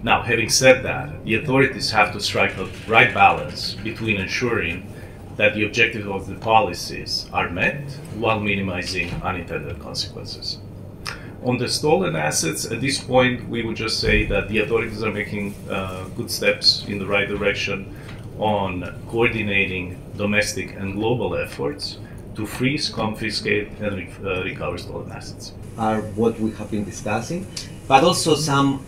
Now, having said that, the authorities have to strike a right balance between ensuring that the objectives of the policies are met while minimizing unintended consequences. On the stolen assets, at this point, we would just say that the authorities are making good steps in the right direction on coordinating domestic and global efforts to freeze, confiscate, and recover stolen assets. Are what we have been discussing, but also some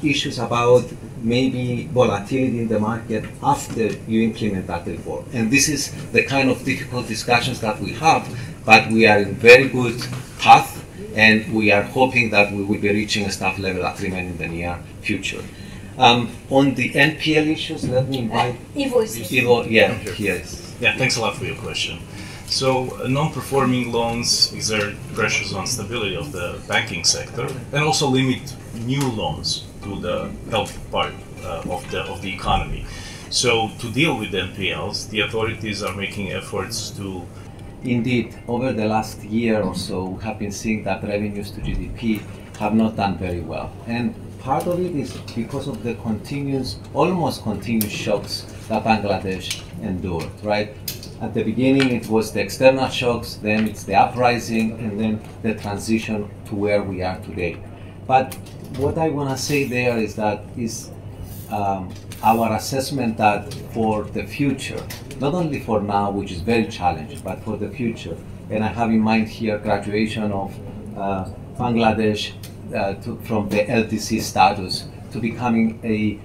issues about maybe volatility in the market after you implement that reform. And this is the kind of difficult discussions that we have, but we are in very good path, and we are hoping that we will be reaching a staff level agreement in the near future. On the NPL issues, let me invite Ivo. Yeah, here. Yeah, thanks a lot for your question. So, non-performing loans exert pressures on stability of the banking sector and also limit new loans to the healthy part of the economy. So, to deal with NPLs, the authorities are making efforts to... Indeed, over the last year or so, we have been seeing that revenues to GDP have not done very well. And part of it is because of the almost continuous shocks that Bangladesh endured, right? At the beginning, it was the external shocks, then it's the uprising, and then the transition to where we are today. But what I want to say there is that our assessment that for the future, not only for now, which is very challenging, but for the future, and I have in mind here graduation of Bangladesh from the LDC status to becoming a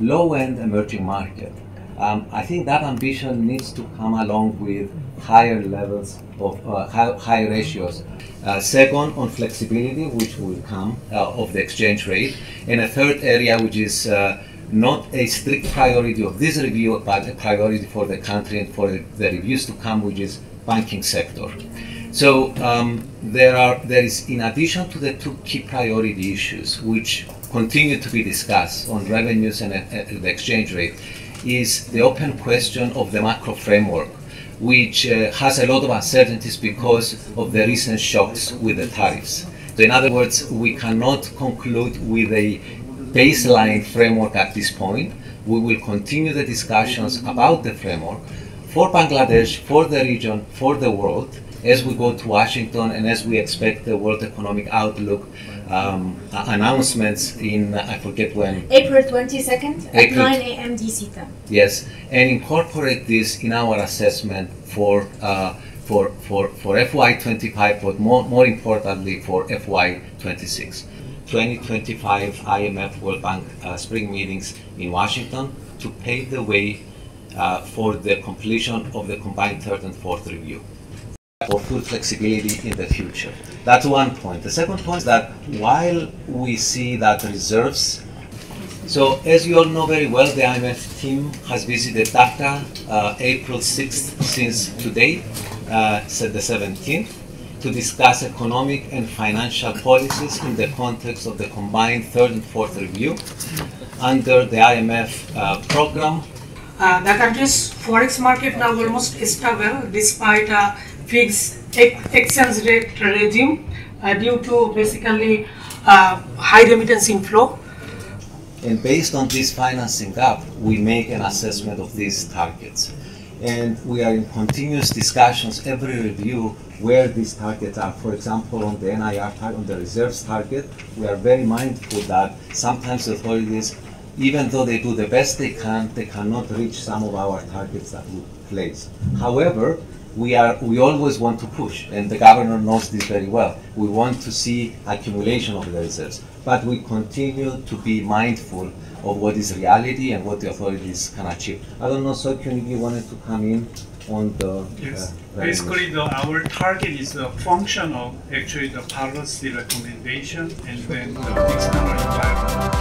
low-end emerging market. I think that ambition needs to come along with higher levels of high ratios. Second, on flexibility, which will come of the exchange rate. And a third area, which is not a strict priority of this review, but a priority for the country and for the reviews to come, which is banking sector. So there is, in addition to the two key priority issues, which continue to be discussed on revenues and the exchange rate, is the open question of the macro framework, which has a lot of uncertainties because of the recent shocks with the tariffs. So in other words, we cannot conclude with a baseline framework at this point. We will continue the discussions about the framework for Bangladesh, for the region, for the world, as we go to Washington and as we expect the World Economic Outlook announcements in, I forget when. April 22nd at 9 a.m. DC time. Yes, and incorporate this in our assessment for FY25, but more importantly for FY26. 2025 IMF World Bank spring meetings in Washington to pave the way for the completion of the combined third and fourth review for full flexibility in the future. That's one point. The second point is that while we see that reserves, so as you all know very well, the IMF team has visited Dhaka April 6th since today, said the 17th, to discuss economic and financial policies in the context of the combined third and fourth review under the IMF program. The country's forex market now almost stable despite a fixed exchange rate regime due to basically high remittance inflow. And based on this financing gap, we make an assessment of these targets. And we are in continuous discussions, every review, where these targets are. For example, on the NIR target, on the reserves target, we are very mindful that sometimes the authorities, even though they do the best they cannot reach some of our targets that we place. However, we always want to push, and the governor knows this very well. We want to see accumulation of the reserves, but we continue to be mindful of what is reality and what the authorities can achieve. I don't know, Sokyun, if you wanted to come in on the... Yes, basically our target is a function of actually the policy recommendation and then the external environment.